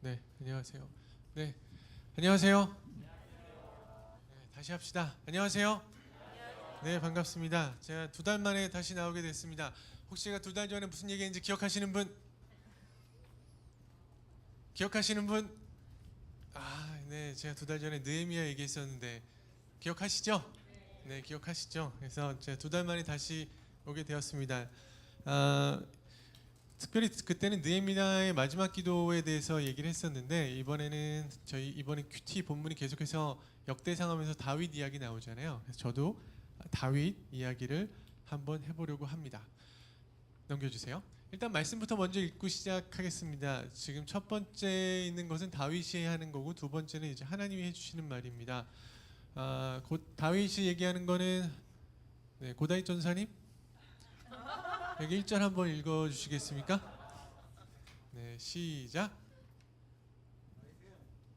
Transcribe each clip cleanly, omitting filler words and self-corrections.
네, 안녕하세요. 네, 안녕하세요. 네, 다시 합시다. 안녕하세요. 네, 반갑습니다. 제가 2달 만에 다시 나오게 됐습니다. 혹시 제가 2달 전에 무슨 얘기했는지 기억하시는 분? 기억하시는 분? 아, 네, 제가 2달 전에 느헤미야 얘기했었는데 기억하시죠? 네, 기억하시죠? 그래서 제가 2달 만에 다시 오게 되었습니다. 아, 특별히 그때는 느헤미야의 마지막 기도에 대해서 얘기를 했었는데 이번에는 저희 이번에 큐티 본문이 계속해서 역대상하면서 다윗 이야기 나오잖아요. 그래서 저도 다윗 이야기를 한번 해보려고 합니다. 넘겨주세요. 일단 말씀부터 먼저 읽고 시작하겠습니다. 지금 첫 번째 있는 것은 다윗이 하는 거고 두 번째는 이제 하나님이 해주시는 말입니다. 곧 다윗이 얘기하는 거는 네, 고다윗 전사님 여기 1절 한번 읽어주시겠습니까? 네, 시작.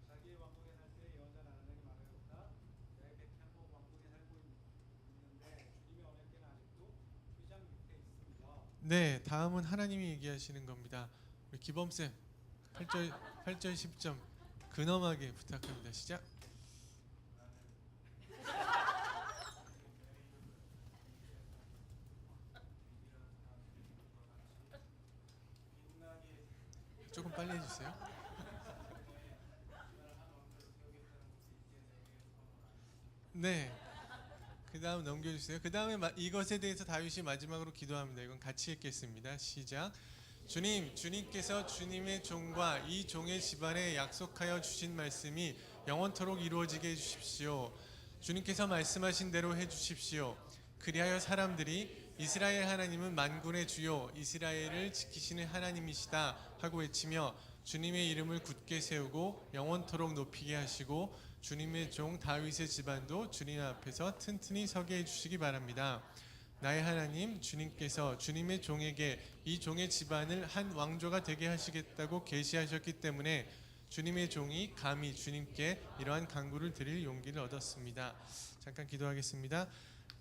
자기의 왕국에 살 때 여호와는 하나님에게 말하였다. 내가 백향목 왕국에 살고 있는데 주님의 언약궤는 아직도 휘장 밑에 있습니다. 네, 다음은 하나님이 얘기하시는 겁니다. 우리 기범 쌤, 8절 10점 근엄하게 부탁합니다. 시작. 조금 빨리 해주세요. 네, 그 다음 넘겨주세요. 그 다음에 이것에 대해서 다윗이 마지막으로 기도합니다. 이건 같이 읽겠습니다. 시작. 주님께서 주님의 종과 이 종의 집안에 약속하여 주신 말씀이 영원토록 이루어지게 해주십시오. 주님께서 말씀하신 대로 해주십시오. 그리하여 사람들이 이스라엘 하나님은 만군의 주요 이스라엘을 지키시는 하나님이시다 하고 외치며 주님의 이름을 굳게 세우고 영원토록 높이게 하시고 주님의 종 다윗의 집안도 주님 앞에서 튼튼히 서게 해주시기 바랍니다. 나의 하나님 주님께서 주님의 종에게 이 종의 집안을 한 왕조가 되게 하시겠다고 계시하셨기 때문에 주님의 종이 감히 주님께 이러한 간구를 드릴 용기를 얻었습니다. 잠깐 기도하겠습니다.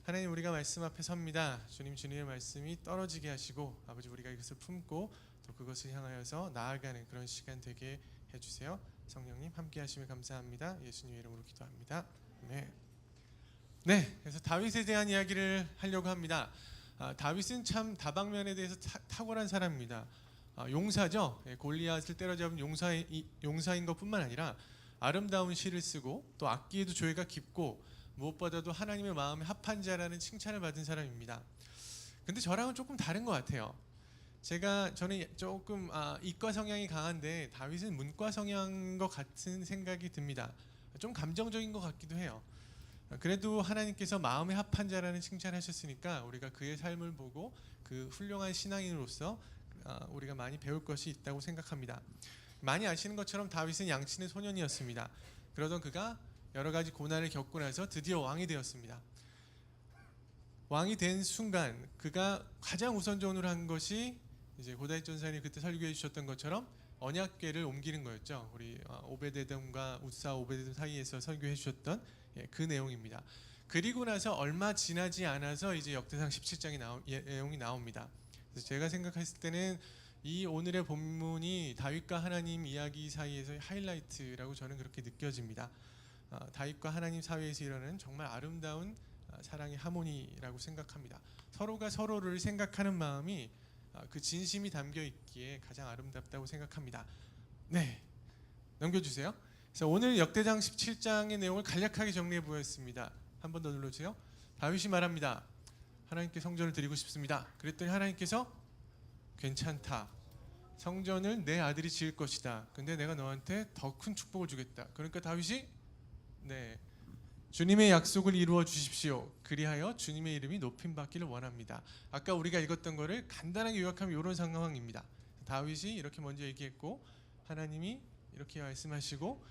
하나님, 우리가 말씀 앞에 섭니다. 주님의 말씀이 떨어지게 하시고 아버지, 우리가 이것을 품고 또 그것을 향하여서 나아가는 그런 시간 되게 해주세요. 성령님 함께 하시면 감사합니다. 예수님의 이름으로 기도합니다. 네. 네, 그래서 다윗에 대한 이야기를 하려고 합니다. 다윗은 참 다방면에 대해서 탁월한 사람입니다. 용사죠. 골리앗을 때려잡은 용사인 것뿐만 아니라 아름다운 시를 쓰고 또 악기에도 조예가 깊고 무엇보다도 하나님의 마음에 합한 자라는 칭찬을 받은 사람입니다. 근데 저랑은 조금 다른 것 같아요. 저는 조금 이과 성향이 강한데 다윗은 문과 성향인 것 같은 생각이 듭니다. 좀 감정적인 것 같기도 해요. 그래도 하나님께서 마음에 합한 자라는 칭찬하셨으니까 우리가 그의 삶을 보고 그 훌륭한 신앙인으로서 우리가 많이 배울 것이 있다고 생각합니다. 많이 아시는 것처럼 다윗은 양치는 소년이었습니다. 그러던 그가 여러 가지 고난을 겪고 나서 드디어 왕이 되었습니다. 왕이 된 순간 그가 가장 우선적으로 한 것이 이제 고다윗 전사님 그때 설교해 주셨던 것처럼 언약궤를 옮기는 거였죠. 우리 오베데돔과 우사 오베데돔 사이에서 설교해 주셨던 그 내용입니다. 그리고 나서 얼마 지나지 않아서 이제 역대상 17장의 내용이 나옵니다. 그래서 제가 생각했을 때는 이 오늘의 본문이 다윗과 하나님 이야기 사이에서의 하이라이트라고 저는 그렇게 느껴집니다. 다윗과 하나님 사이에서 일어나는 정말 아름다운 사랑의 하모니라고 생각합니다. 서로가 서로를 생각하는 마음이 그 진심이 담겨 있기에 가장 아름답다고 생각합니다. 네, 넘겨주세요. 그래서 오늘 역대장 17장의 내용을 간략하게 정리해 보였습니다. 한 번 더 눌러주세요. 다윗이 말합니다. 하나님께 성전을 드리고 싶습니다. 그랬더니 하나님께서 괜찮다. 성전을 내 아들이 지을 것이다. 근데 내가 너한테 더 큰 축복을 주겠다. 그러니까 다윗이 네, 주님의 약속을 이루어 주십시오. 그리하여 주님의 이름이 높임 받기를 원합니다. 아까 우리가 읽었던 거를 간단하게 요약하면 이런 상황입니다. 다윗이 이렇게 먼저 얘기했고 하나님이 이렇게 말씀하시고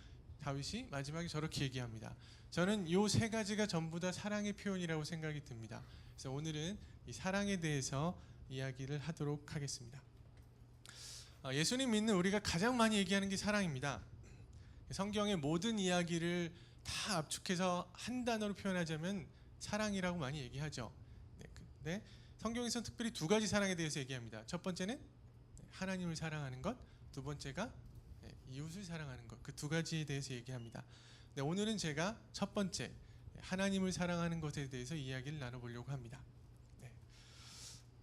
다윗이 마지막에 저렇게 얘기합니다. 저는 이 세 가지가 전부 다 사랑의 표현이라고 생각이 듭니다. 그래서 오늘은 이 사랑에 대해서 이야기를 하도록 하겠습니다. 예수님 믿는 우리가 가장 많이 얘기하는 게 사랑입니다. 성경의 모든 이야기를 다 압축해서 한 단어로 표현하자면 사랑이라고 많이 얘기하죠. 네, 성경에서는 특별히 2가지 사랑에 대해서 얘기합니다. 첫 번째는 하나님을 사랑하는 것, 두 번째가 이웃을 사랑하는 것, 그 두 가지에 대해서 얘기합니다. 네, 오늘은 제가 첫 번째 하나님을 사랑하는 것에 대해서 이야기를 나눠보려고 합니다. 네.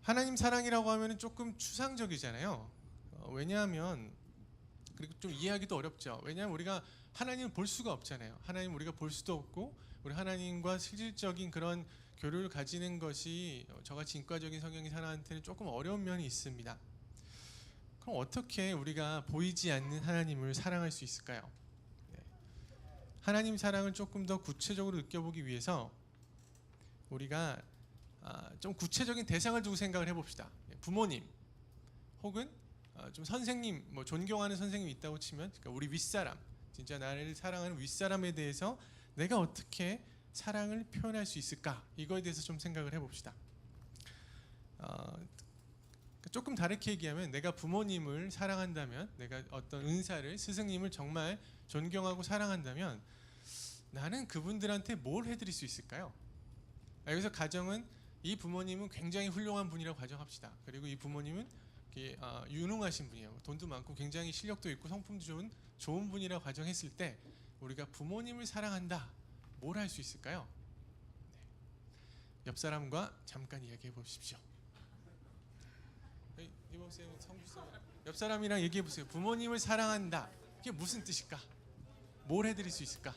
하나님 사랑이라고 하면 조금 추상적이잖아요. 왜냐하면 그리고 좀 이해하기도 어렵죠. 왜냐하면 우리가 하나님을 볼 수가 없잖아요. 하나님 우리가 볼 수도 없고 우리 하나님과 실질적인 그런 교류를 가지는 것이 저같이 인과적인 성경의 사람한테는 조금 어려운 면이 있습니다. 그럼 어떻게 우리가 보이지 않는 하나님을 사랑할 수 있을까요? 네. 하나님 사랑을 조금 더 구체적으로 느껴보기 위해서 우리가 좀 구체적인 대상을 두고 생각을 해봅시다. 부모님 혹은 좀 선생님, 뭐 존경하는 선생님이 있다고 치면, 그러니까 우리 윗사람, 진짜 나를 사랑하는 윗사람에 대해서 내가 어떻게 사랑을 표현할 수 있을까? 이거에 대해서 좀 생각을 해봅시다. 조금 다르게 얘기하면 내가 부모님을 사랑한다면, 내가 어떤 은사를, 스승님을 정말 존경하고 사랑한다면 나는 그분들한테 뭘 해드릴 수 있을까요? 여기서 가정은 이 부모님은 굉장히 훌륭한 분이라고 가정합시다. 그리고 이 부모님은 유능하신 분이에요. 돈도 많고 굉장히 실력도 있고 성품도 좋은 분이라고 가정했을 때 우리가 부모님을 사랑한다. 뭘 할 수 있을까요? 네. 옆 사람과 잠깐 이야기해 보십시오. 이보세요, 성주쌤. 옆 사람이랑 얘기해 보세요. 부모님을 사랑한다. 이게 무슨 뜻일까? 뭘 해드릴 수 있을까?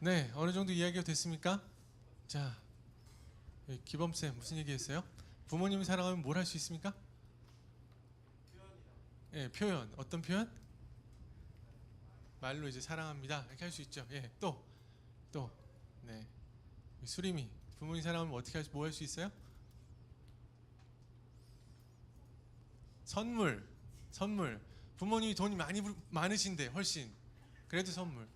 네, 어느 정도 이야기가 됐습니까? 자, 기범쌤 무슨 얘기했어요? 부모님을 사랑하면 뭘 할 수 있습니까? 예, 표현. 어떤 표현? 말로 이제 사랑합니다. 이렇게 할 수 있죠. 예, 또, 네, 수림이 부모님 사랑하면 어떻게 뭐 할 수 있어요? 선물. 부모님이 돈이 많으신데 훨씬 그래도 선물.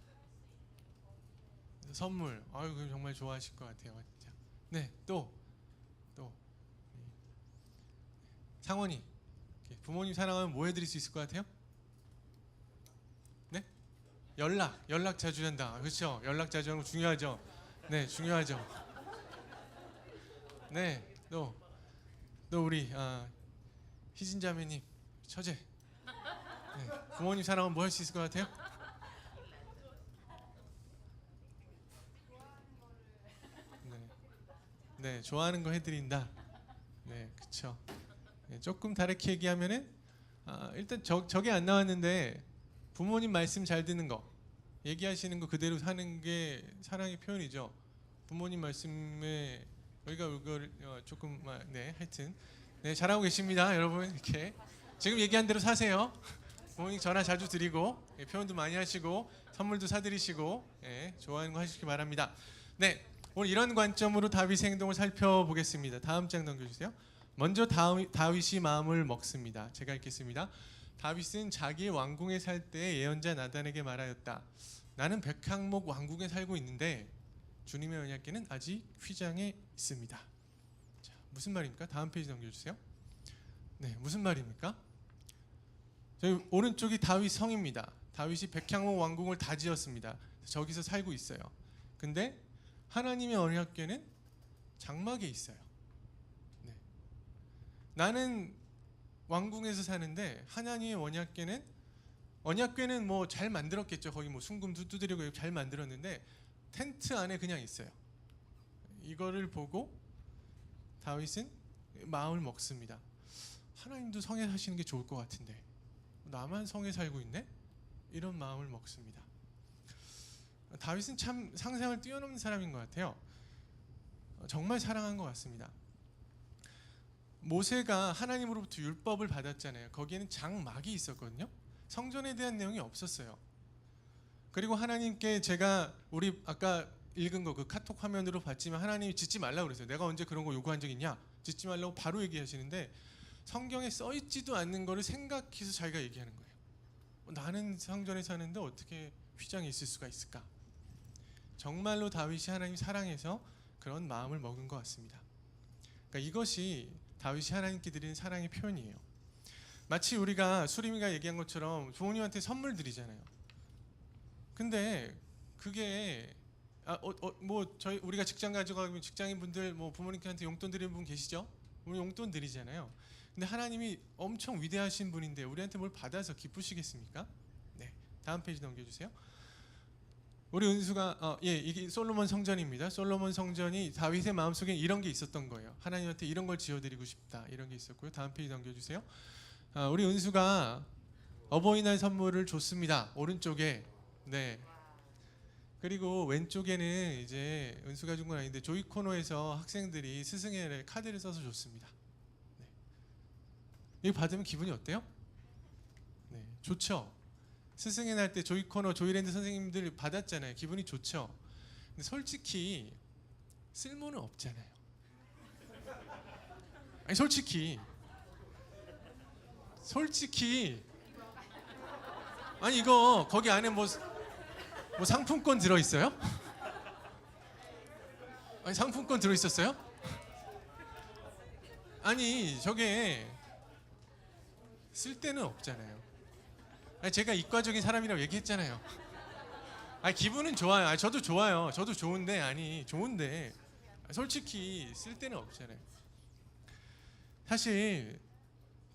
아유, 그럼 정말 좋아하실 것 같아요. 진짜. 네, 또 상원이 부모님 사랑하면 뭐 해드릴 수 있을 것 같아요? 네? 연락 자주 한다. 그렇죠? 연락 자주 하는 거 중요하죠. 네, 중요하죠. 네, 또 우리 희진 자매님 처제. 네, 부모님 사랑하면 뭐 할 수 있을 것 같아요? 네, 좋아하는 거 해드린다. 네, 그렇죠. 네, 조금 다르게 얘기하면은 일단 저게 안 나왔는데 부모님 말씀 잘 듣는 거, 얘기하시는 거 그대로 사는 게 사랑의 표현이죠. 부모님 말씀에 여기가 이걸 조금 네, 하여튼 네, 잘하고 계십니다, 여러분. 이렇게 지금 얘기한 대로 사세요. 부모님 전화 자주 드리고 표현도 많이 하시고 선물도 사드리시고 좋아하는 거 하시기 바랍니다. 네, 오늘 이런 관점으로 다윗의 행동을 살펴보겠습니다. 다음 장 넘겨주세요. 먼저 다윗이 마음을 먹습니다. 제가 읽겠습니다. 다윗은 자기 왕궁에 살 때 예언자 나단에게 말하였다. 나는 백항목 왕궁에 살고 있는데 주님의 언약궤는 아직 휘장에 있습니다. 자, 무슨 말입니까? 다음 페이지 넘겨주세요. 네, 무슨 말입니까? 저희 오른쪽이 다윗 성입니다. 다윗이 백향목 왕궁을 다 지었습니다. 저기서 살고 있어요. 근데 하나님의 언약궤는 장막에 있어요. 네. 나는 왕궁에서 사는데 하나님의 언약궤는 언약궤는 뭐 잘 만들었겠죠. 거기 뭐 순금도 두드리고 잘 만들었는데 텐트 안에 그냥 있어요. 이거를 보고 다윗은 마음을 먹습니다. 하나님도 성에 사시는 게 좋을 것 같은데 나만 성에 살고 있네? 이런 마음을 먹습니다. 다윗은 참 상상을 뛰어넘는 사람인 것 같아요. 정말 사랑한 것 같습니다. 모세가 하나님으로부터 율법을 받았잖아요. 거기에는 장막이 있었거든요. 성전에 대한 내용이 없었어요. 그리고 하나님께 제가 우리 아까 읽은 거 그 카톡 화면으로 봤지만 하나님이 짓지 말라고 그랬어요. 내가 언제 그런 거 요구한 적 있냐? 짓지 말라고 바로 얘기하시는데 성경에 써 있지도 않는 거를 생각해서 자기가 얘기하는 거예요. 나는 성전에 사는데 어떻게 휘장에 있을 수가 있을까? 정말로 다윗이 하나님 사랑해서 그런 마음을 먹은 것 같습니다. 그러니까 이것이 다윗이 하나님께 드리는 사랑의 표현이에요. 마치 우리가 수림이가 얘기한 것처럼 부모님한테 선물 드리잖아요. 근데 그게 우리가 직장 가져가면 직장인 분들 뭐 부모님한테 용돈 드리는 분 계시죠? 우리 용돈 드리잖아요. 근데 하나님이 엄청 위대하신 분인데 우리한테 뭘 받아서 기쁘시겠습니까? 네, 다음 페이지 넘겨주세요. 우리 은수가 이게 솔로몬 성전입니다. 솔로몬 성전이 다윗의 마음속에 이런 게 있었던 거예요. 하나님한테 이런 걸 지어드리고 싶다 이런 게 있었고요. 다음 페이지 넘겨주세요. 우리 은수가 어버이날 선물을 줬습니다. 오른쪽에. 네. 그리고 왼쪽에는 이제 은수가 준 건 아닌데 조이코노에서 학생들이 스승의 카드를 써서 줬습니다. 네. 이거 받으면 기분이 어때요? 네, 좋죠. 스승의 날 때 조이코노 조이랜드 선생님들 받았잖아요. 기분이 좋죠. 근데 솔직히 쓸모는 없잖아요. 아니 솔직히 아니 이거 거기 안에 뭐 상품권 들어 있어요? 아니 상품권 들어 있었어요? 아니 저게 쓸 데는 없잖아요. 아니, 제가 이과적인 사람이라고 얘기했잖아요. 아니 기분은 좋아요. 아니, 저도 좋아요. 저도 좋은데 좋은데 솔직히 쓸 데는 없잖아요. 사실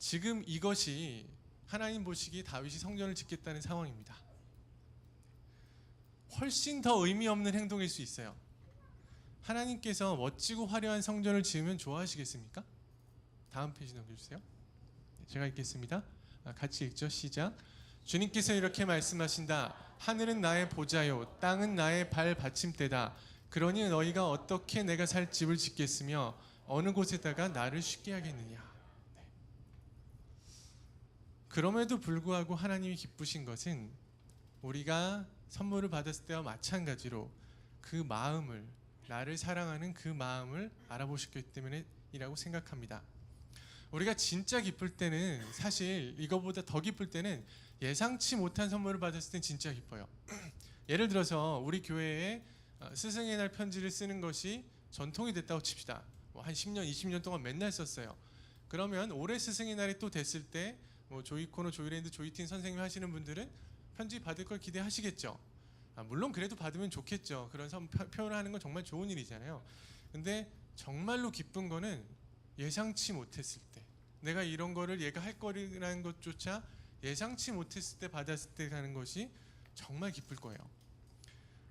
지금 이것이 하나님 보시기에 다윗이 성전을 짓겠다는 상황입니다. 훨씬 더 의미 없는 행동일 수 있어요. 하나님께서 멋지고 화려한 성전을 지으면 좋아하시겠습니까? 다음 페이지 넘겨주세요. 제가 읽겠습니다. 같이 읽죠. 시작. 주님께서 이렇게 말씀하신다. 하늘은 나의 보좌요 땅은 나의 발 받침대다. 그러니 너희가 어떻게 내가 살 집을 짓겠으며 어느 곳에다가 나를 쉬게 하겠느냐. 네. 그럼에도 불구하고 하나님이 기쁘신 것은 우리가 선물을 받았을 때와 마찬가지로 그 마음을 나를 사랑하는 그 마음을 알아보셨기 때문이라고 생각합니다. 우리가 진짜 기쁠 때는 사실 이거보다 더 기쁠 때는 예상치 못한 선물을 받았을 땐 진짜 기뻐요. 예를 들어서 우리 교회에 스승의 날 편지를 쓰는 것이 전통이 됐다고 칩시다. 한 10년, 20년 동안 맨날 썼어요. 그러면 올해 스승의 날이 또 됐을 때 조이코노, 조이랜드, 조이틴 선생님 하시는 분들은 편지 받을 걸 기대하시겠죠. 물론 그래도 받으면 좋겠죠. 그런 표현을 하는 건 정말 좋은 일이잖아요. 근데 정말로 기쁜 거는 예상치 못했을 때, 내가 이런 거를 얘가 할 거라는 것조차 예상치 못했을 때 받았을 때 가는 것이 정말 기쁠 거예요.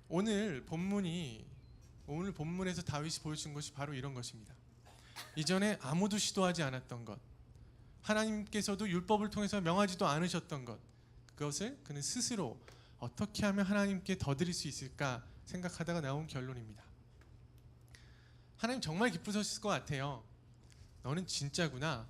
오늘 본문에서 다윗이 보여준 것이 바로 이런 것입니다. 이전에 아무도 시도하지 않았던 것, 하나님께서도 율법을 통해서 명하지도 않으셨던 것, 그것을 그는 스스로 어떻게 하면 하나님께 더 드릴 수 있을까 생각하다가 나온 결론입니다. 하나님 정말 기쁘셨을 것 같아요. 너는 진짜구나.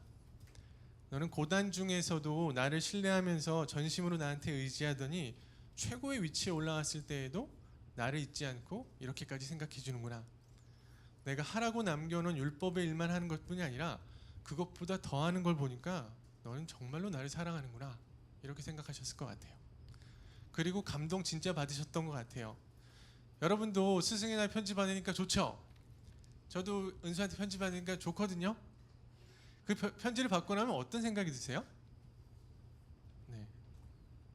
너는 고난 중에서도 나를 신뢰하면서 전심으로 나한테 의지하더니 최고의 위치에 올라갔을 때에도 나를 잊지 않고 이렇게까지 생각해 주는구나. 내가 하라고 남겨놓은 율법의 일만 하는 것뿐이 아니라 그것보다 더하는 걸 보니까 너는 정말로 나를 사랑하는구나. 이렇게 생각하셨을 것 같아요. 그리고 감동 진짜 받으셨던 것 같아요. 여러분도 스승의 날 편지 받으니까 좋죠? 저도 은수한테 편지 받으니까 좋거든요. 그 편지를 받고 나면 어떤 생각이 드세요? 네,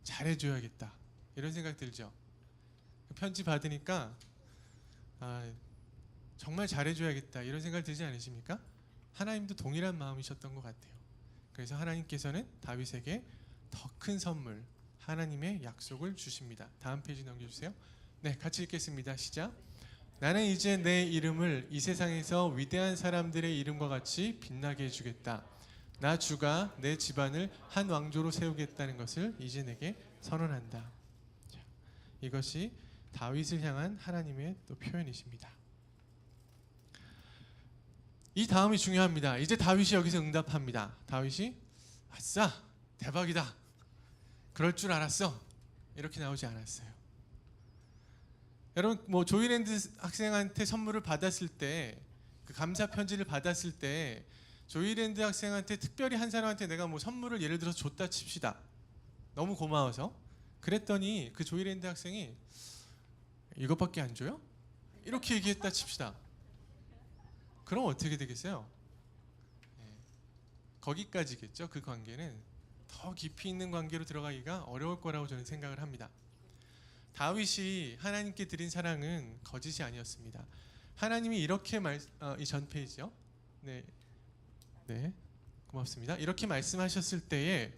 잘해줘야겠다 이런 생각 들죠. 그 편지 받으니까 정말 잘해줘야겠다 이런 생각 들지 않으십니까? 하나님도 동일한 마음이셨던 것 같아요. 그래서 하나님께서는 다윗에게 더 큰 선물, 하나님의 약속을 주십니다. 다음 페이지 넘겨주세요. 네, 같이 읽겠습니다. 시작. 나는 이제 내 이름을 이 세상에서 위대한 사람들의 이름과 같이 빛나게 해주겠다. 나 주가 내 집안을 한 왕조로 세우겠다는 것을 이제 내게 선언한다. 자, 이것이 다윗을 향한 하나님의 또 표현이십니다. 이 다음이 중요합니다. 이제 다윗이 여기서 응답합니다. 다윗이 아싸 대박이다. 그럴 줄 알았어. 이렇게 나오지 않았어요. 여러분 뭐 조이랜드 학생한테 선물을 받았을 때, 그 감사 편지를 받았을 때 조이랜드 학생한테 특별히 한 사람한테 내가 뭐 선물을 예를 들어서 줬다 칩시다. 너무 고마워서. 그랬더니 그 조이랜드 학생이 이것밖에 안 줘요? 이렇게 얘기했다 칩시다. 그럼 어떻게 되겠어요? 거기까지겠죠. 그 관계는 더 깊이 있는 관계로 들어가기가 어려울 거라고 저는 생각을 합니다. 다윗이 하나님께 드린 사랑은 거짓이 아니었습니다. 하나님이 이렇게 이 전 페이지요. 네, 네, 고맙습니다. 이렇게 말씀하셨을 때에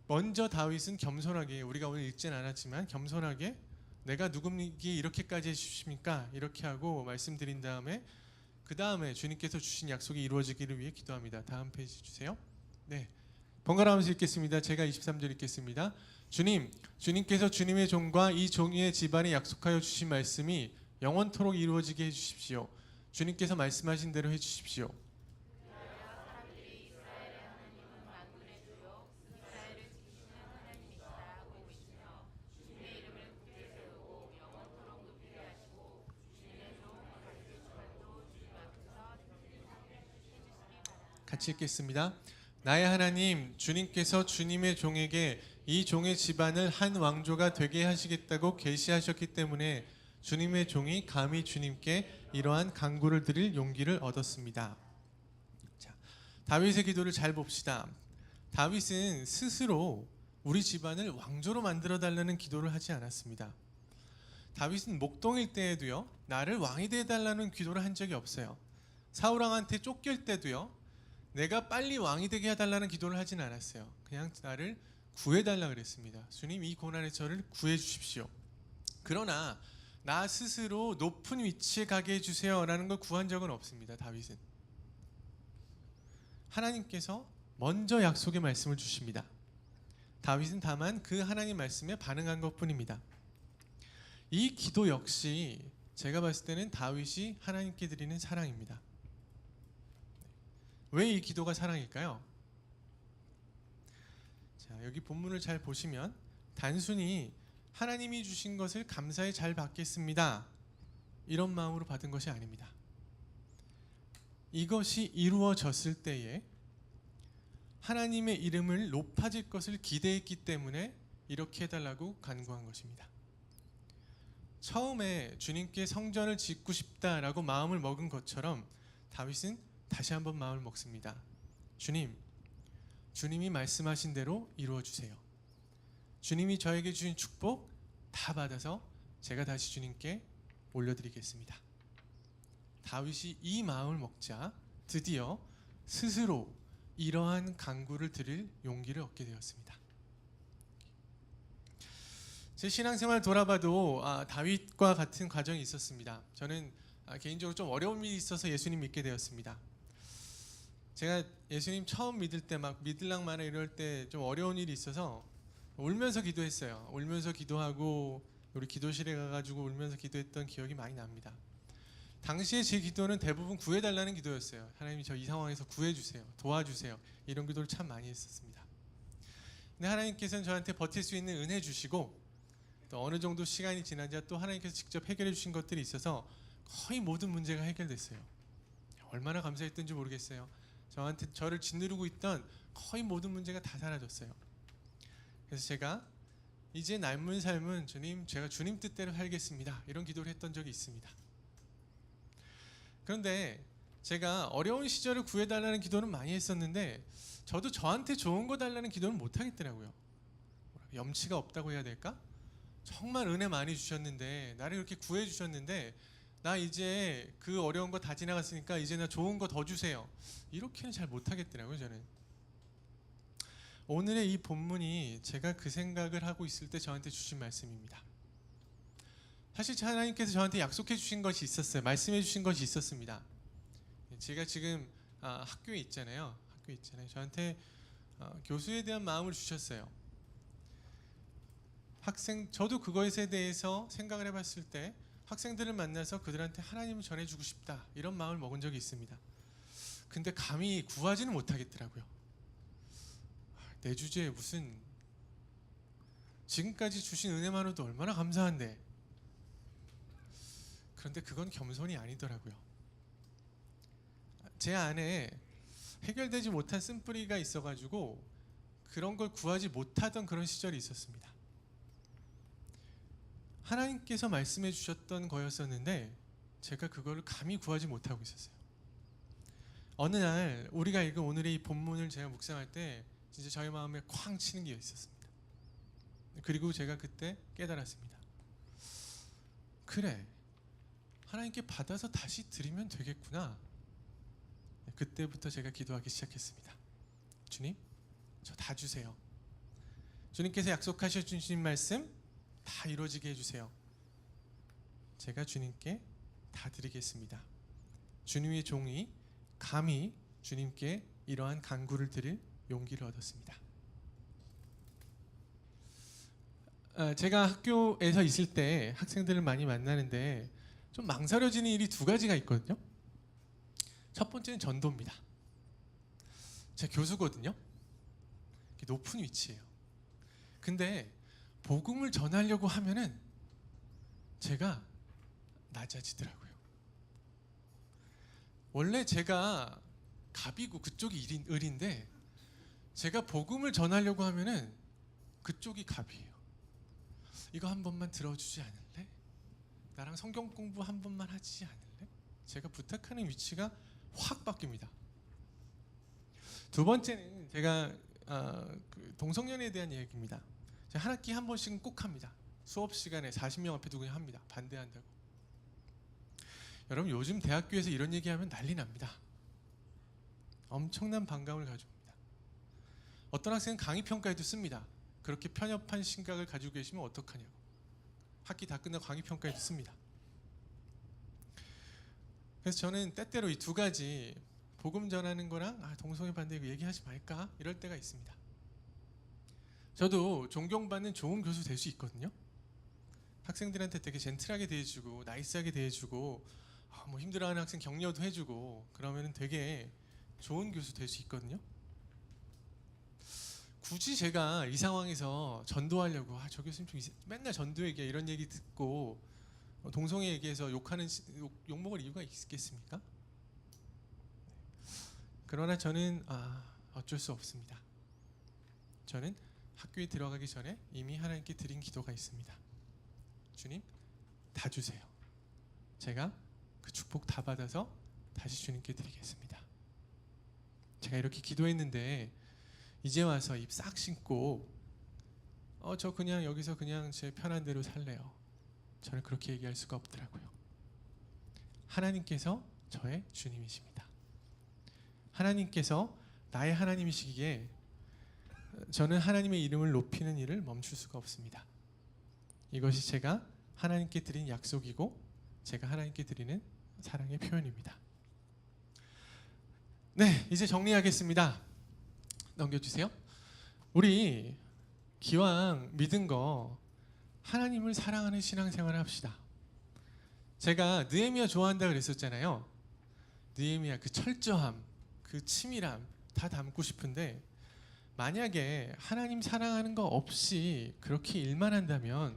먼저 다윗은 겸손하게, 우리가 오늘 읽진 않았지만 겸손하게 내가 누구에게 이렇게까지 해주십니까? 이렇게 하고 말씀드린 다음에 그 다음에 주님께서 주신 약속이 이루어지기를 위해 기도합니다. 다음 페이지 주세요. 네, 번갈아가면서 읽겠습니다. 제가 23절 읽겠습니다. 주님, 주님께서 주님의 종과 이 종의 집안에 약속하여 주신 말씀이 영원토록 이루어지게 해주십시오. 주님께서 말씀하신 대로 해주십시오. 같이 읽겠습니다. 나의 하나님, 주님께서 주님의 종에게 이 종의 집안을 한 왕조가 되게 하시겠다고 계시하셨기 때문에 주님의 종이 감히 주님께 이러한 간구를 드릴 용기를 얻었습니다. 자, 다윗의 기도를 잘 봅시다. 다윗은 스스로 우리 집안을 왕조로 만들어 달라는 기도를 하지 않았습니다. 다윗은 목동일 때에도요, 나를 왕이 돼 달라는 기도를 한 적이 없어요. 사울 왕한테 쫓길 때도요, 내가 빨리 왕이 되게 해달라는 기도를 하진 않았어요. 그냥 나를 구해달라 그랬습니다. 주님, 이 고난의 저를 구해 주십시오. 그러나 나 스스로 높은 위치에 가게 해주세요 라는 걸 구한 적은 없습니다. 다윗은 하나님께서 먼저 약속의 말씀을 주십니다. 다윗은 다만 그 하나님 말씀에 반응한 것뿐입니다. 이 기도 역시 제가 봤을 때는 다윗이 하나님께 드리는 사랑입니다. 왜 이 기도가 사랑일까요? 자, 여기 본문을 잘 보시면 단순히 하나님이 주신 것을 감사히 잘 받겠습니다, 이런 마음으로 받은 것이 아닙니다. 이것이 이루어졌을 때에 하나님의 이름을 높아질 것을 기대했기 때문에 이렇게 해달라고 간구한 것입니다. 처음에 주님께 성전을 짓고 싶다라고 마음을 먹은 것처럼 다윗은 다시 한번 마음을 먹습니다. 주님, 주님이 말씀하신 대로 이루어 주세요. 주님이 저에게 주신 축복 다 받아서 제가 다시 주님께 올려드리겠습니다. 다윗이 이 마음을 먹자 드디어 스스로 이러한 간구를 드릴 용기를 얻게 되었습니다. 제 신앙생활 돌아봐도 다윗과 같은 과정이 있었습니다. 저는 개인적으로 좀 어려운 일이 있어서 예수님 믿게 되었습니다. 제가 예수님 처음 믿을 때 막 믿을랑 마나 이럴 때 좀 어려운 일이 있어서 울면서 기도했어요. 울면서 기도하고 우리 기도실에 가가지고 울면서 기도했던 기억이 많이 납니다. 당시에 제 기도는 대부분 구해달라는 기도였어요. 하나님이 저 이 상황에서 구해주세요, 도와주세요, 이런 기도를 참 많이 했었습니다. 근데 하나님께서는 저한테 버틸 수 있는 은혜 주시고 또 어느 정도 시간이 지나자 또 하나님께서 직접 해결해 주신 것들이 있어서 거의 모든 문제가 해결됐어요. 얼마나 감사했던지 모르겠어요. 저를 짓누르고 있던 거의 모든 문제가 다 사라졌어요. 그래서 제가 이제 남은 삶은 주님, 제가 주님 뜻대로 살겠습니다, 이런 기도를 했던 적이 있습니다. 그런데 제가 어려운 시절을 구해달라는 기도는 많이 했었는데 저도 저한테 좋은 거 달라는 기도는 못 하겠더라고요. 염치가 없다고 해야 될까? 정말 은혜 많이 주셨는데, 나를 이렇게 구해 주셨는데 나 이제 그 어려운 거 다 지나갔으니까 이제 나 좋은 거 더 주세요, 이렇게는 잘 못하겠더라고요. 저는 오늘의 이 본문이 제가 그 생각을 하고 있을 때 저한테 주신 말씀입니다. 사실 하나님께서 저한테 약속해 주신 것이 있었어요. 말씀해 주신 것이 있었습니다. 제가 지금 학교에 있잖아요. 저한테 교수에 대한 마음을 주셨어요. 저도 그것에 대해서 생각을 해봤을 때 학생들을 만나서 그들한테 하나님을 전해주고 싶다 이런 마음을 먹은 적이 있습니다. 근데 감히 구하지는 못하겠더라고요. 내 주제에 무슨, 지금까지 주신 은혜만으로도 얼마나 감사한데. 그런데 그건 겸손이 아니더라고요. 제 안에 해결되지 못한 쓴뿌리가 있어가지고 그런 걸 구하지 못하던 그런 시절이 있었습니다. 하나님께서 말씀해 주셨던 거였었는데 제가 그걸 감히 구하지 못하고 있었어요. 어느 날 우리가 읽은 오늘의 이 본문을 제가 묵상할 때 진짜 저희 마음에 쾅 치는 게 있었습니다. 그리고 제가 그때 깨달았습니다. 그래, 하나님께 받아서 다시 드리면 되겠구나. 그때부터 제가 기도하기 시작했습니다. 주님, 저 다 주세요. 주님께서 약속하셔 주신 말씀 다 이루어지게 해주세요. 제가 주님께 다 드리겠습니다. 주님의 종이 감히 주님께 이러한 간구를 드릴 용기를 얻었습니다. 제가 학교에서 있을 때 학생들을 많이 만나는데 좀 망설여지는 일이 두 가지가 있거든요. 첫 번째는 전도입니다. 제가 교수거든요. 높은 위치예요. 근데 복음을 전하려고 하면은 제가 낮아지더라고요. 원래 제가 갑이고 그쪽이 을인데 제가 복음을 전하려고 하면은 그쪽이 갑이에요. 이거 한 번만 들어주지 않을래? 나랑 성경 공부 한 번만 하지 않을래? 제가 부탁하는 위치가 확 바뀝니다. 두 번째는 제가 그 동성연애에 대한 얘기입니다. 제가 한 학기 한 번씩은 꼭 합니다. 수업 시간에 40명 앞에 두고 합니다. 반대한다고. 여러분 요즘 대학교에서 이런 얘기하면 난리 납니다. 엄청난 반감을 가져옵니다. 어떤 학생은 강의 평가에도 씁니다. 그렇게 편협한 생각을 가지고 계시면 어떡하냐고. 학기 다 끝나고 강의 평가에도 씁니다. 그래서 저는 때때로 이 두 가지, 복음 전하는 거랑 동성애 반대 이거 얘기하지 말까 이럴 때가 있습니다. 저도 존경받는 좋은 교수 될 수 있거든요. 학생들한테 되게 젠틀하게 대해주고 나이스하게 대해주고 뭐 힘들어하는 학생 격려도 해주고 그러면 되게 좋은 교수 될 수 있거든요. 굳이 제가 이 상황에서 전도하려고 저 교수님 좀 맨날 전도 얘기야 이런 얘기 듣고 동성애 얘기해서 욕먹을 이유가 있겠습니까? 그러나 저는 어쩔 수 없습니다. 저는 학교에 들어가기 전에 이미 하나님께 드린 기도가 있습니다. 주님, 다 주세요. 제가 그 축복 다 받아서 다시 주님께 드리겠습니다. 제가 이렇게 기도했는데 이제 와서 입 싹 신고 저 그냥 여기서 그냥 제 편한 대로 살래요. 저는 그렇게 얘기할 수가 없더라고요. 하나님께서 저의 주님이십니다. 하나님께서 나의 하나님이시기에 저는 하나님의 이름을 높이는 일을 멈출 수가 없습니다. 이것이 제가 하나님께 드린 약속이고 제가 하나님께 드리는 사랑의 표현입니다. 네, 이제 정리하겠습니다. 넘겨주세요. 우리 기왕 믿은 거 하나님을 사랑하는 신앙생활을 합시다. 제가 느헤미야 좋아한다 그랬었잖아요. 느헤미야 그 철저함, 그 치밀함 다 담고 싶은데 만약에 하나님 사랑하는 거 없이 그렇게 일만 한다면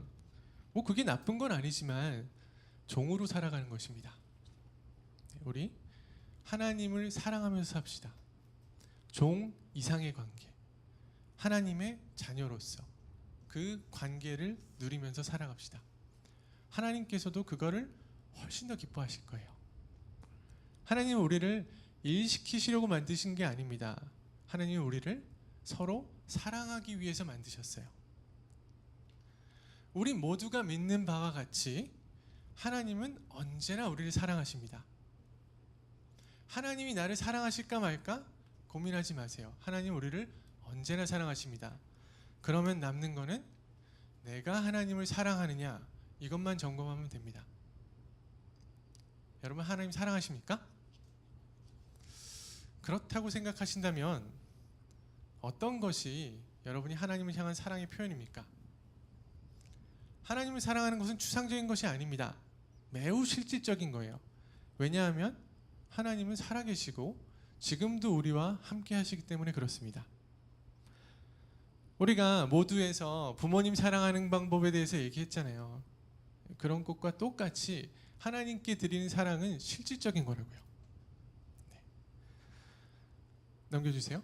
뭐 그게 나쁜 건 아니지만 종으로 살아가는 것입니다. 우리 하나님을 사랑하면서 삽시다. 종 이상의 관계, 하나님의 자녀로서 그 관계를 누리면서 살아갑시다. 하나님께서도 그거를 훨씬 더 기뻐하실 거예요. 하나님은 우리를 일시키시려고 만드신 게 아닙니다. 하나님은 우리를 서로 사랑하기 위해서 만드셨어요. 우리 모두가 믿는 바와 같이 하나님은 언제나 우리를 사랑하십니다. 하나님이 나를 사랑하실까 말까 고민하지 마세요. 하나님 우리를 언제나 사랑하십니다. 그러면 남는 거는 내가 하나님을 사랑하느냐 이것만 점검하면 됩니다. 여러분 하나님 사랑하십니까? 그렇다고 생각하신다면 어떤 것이 여러분이 하나님을 향한 사랑의 표현입니까? 하나님을 사랑하는 것은 추상적인 것이 아닙니다. 매우 실질적인 거예요. 왜냐하면 하나님은 살아계시고 지금도 우리와 함께 하시기 때문에 그렇습니다. 우리가 모두에서 부모님 사랑하는 방법에 대해서 얘기했잖아요. 그런 것과 똑같이 하나님께 드리는 사랑은 실질적인 거라고요. 네. 넘겨주세요.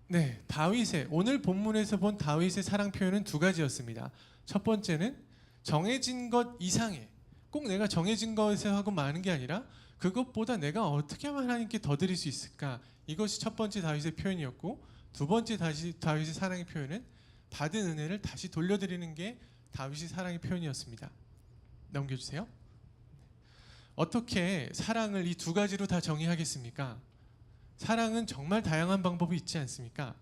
네, 다윗의 오늘 본문에서 본 다윗의 사랑 표현은 두 가지였습니다. 첫 번째는 정해진 것 이상의, 꼭 내가 정해진 것에서 하고 마는 게 아니라 그것보다 내가 어떻게 하면 하나님께 더 드릴 수 있을까, 이것이 첫 번째 다윗의 표현이었고, 두 번째 다윗의 사랑의 표현은 받은 은혜를 다시 돌려드리는 게 다윗의 사랑의 표현이었습니다. 넘겨주세요. 어떻게 사랑을 이 두 가지로 다 정의하겠습니까? 사랑은 정말 다양한 방법이 있지 않습니까?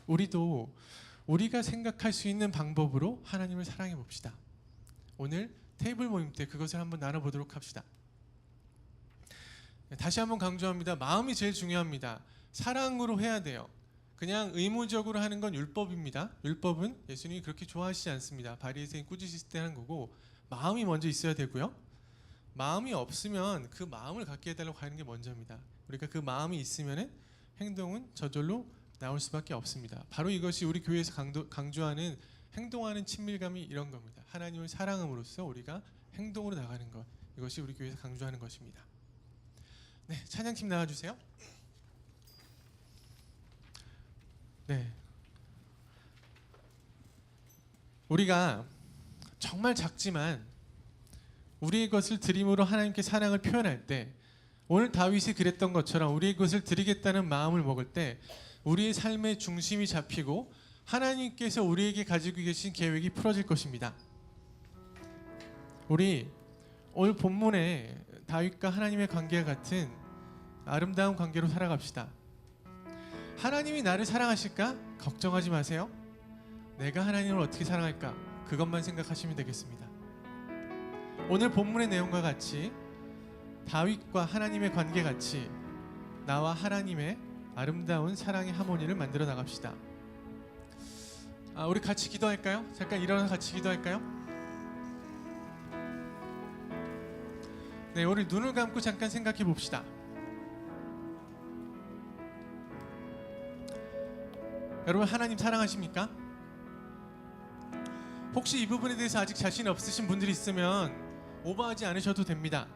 우리도 우리가 생각할 수 있는 방법으로 하나님을 사랑해 봅시다. 오늘 테이블 모임 때 그것을 한번 나눠보도록 합시다. 다시 한번 강조합니다. 마음이 제일 중요합니다. 사랑으로 해야 돼요. 그냥 의무적으로 하는 건 율법입니다. 율법은 예수님이 그렇게 좋아하시지 않습니다. 바리새인 꾸짖으실 때 하는 거고, 마음이 먼저 있어야 되고요. 마음이 없으면 그 마음을 갖게 해달라고 하는 게 먼저입니다. 우리가 그 마음이 있으면은 행동은 저절로 나올 수밖에 없습니다. 바로 이것이 우리 교회에서 강조하는 행동하는 친밀감이 이런 겁니다. 하나님을 사랑함으로써 우리가 행동으로 나가는 것, 이것이 우리 교회에서 강조하는 것입니다. 네, 찬양팀 나와주세요. 네, 우리가 정말 작지만 우리의 것을 드림으로 하나님께 사랑을 표현할 때, 오늘 다윗이 그랬던 것처럼 우리의 것을 드리겠다는 마음을 먹을 때 우리의 삶의 중심이 잡히고 하나님께서 우리에게 가지고 계신 계획이 풀어질 것입니다. 우리 오늘 본문에 다윗과 하나님의 관계와 같은 아름다운 관계로 살아갑시다. 하나님이 나를 사랑하실까? 걱정하지 마세요. 내가 하나님을 어떻게 사랑할까? 그것만 생각하시면 되겠습니다. 오늘 본문의 내용과 같이 다윗과 하나님의 관계 같이 나와 하나님의 아름다운 사랑의 하모니를 만들어 나갑시다. 우리 같이 기도할까요? 잠깐 일어나서 같이 기도할까요? 네, 우리 눈을 감고 잠깐 생각해 봅시다. 여러분 하나님 사랑하십니까? 혹시 이 부분에 대해서 아직 자신 없으신 분들이 있으면 오버하지 않으셔도 됩니다.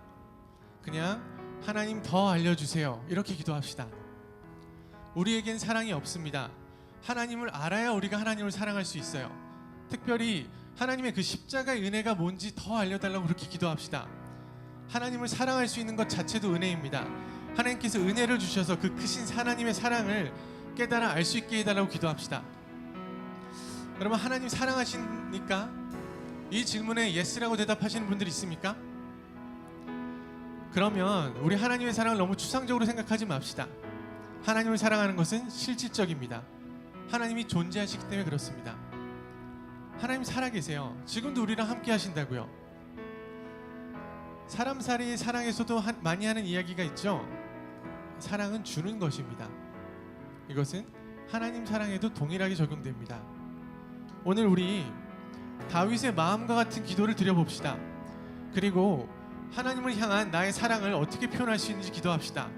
그냥 하나님 더 알려주세요, 이렇게 기도합시다. 우리에겐 사랑이 없습니다. 하나님을 알아야 우리가 하나님을 사랑할 수 있어요. 특별히 하나님의 그 십자가의 은혜가 뭔지 더 알려달라고 그렇게 기도합시다. 하나님을 사랑할 수 있는 것 자체도 은혜입니다. 하나님께서 은혜를 주셔서 그 크신 하나님의 사랑을 깨달아 알 수 있게 해달라고 기도합시다. 여러분 하나님 사랑하십니까? 이 질문에 예스라고 대답하시는 분들 있습니까? 그러면 우리 하나님의 사랑을 너무 추상적으로 생각하지 맙시다. 하나님을 사랑하는 것은 실질적입니다. 하나님이 존재하시기 때문에 그렇습니다. 하나님 살아계세요. 지금도 우리랑 함께 하신다고요. 사람 사이의 사랑에서도 많이 하는 이야기가 있죠. 사랑은 주는 것입니다. 이것은 하나님 사랑에도 동일하게 적용됩니다. 오늘 우리 다윗의 마음과 같은 기도를 드려봅시다. 그리고 하나님을 향한 나의 사랑을 어떻게 표현할 수 있는지 기도합시다.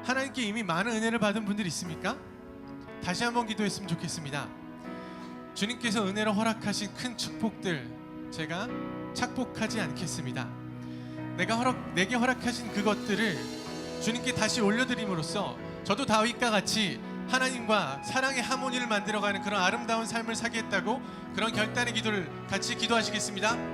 하나님께 이미 많은 은혜를 받은 분들 있습니까? 다시 한번 기도했으면 좋겠습니다. 주님께서 은혜로 허락하신 큰 축복들 제가 착복하지 않겠습니다. 내게 허락하신 그것들을 주님께 다시 올려드림으로써 저도 다윗과 같이 하나님과 사랑의 하모니를 만들어가는 그런 아름다운 삶을 사겠다고 그런 결단의 기도를 같이 기도하시겠습니다.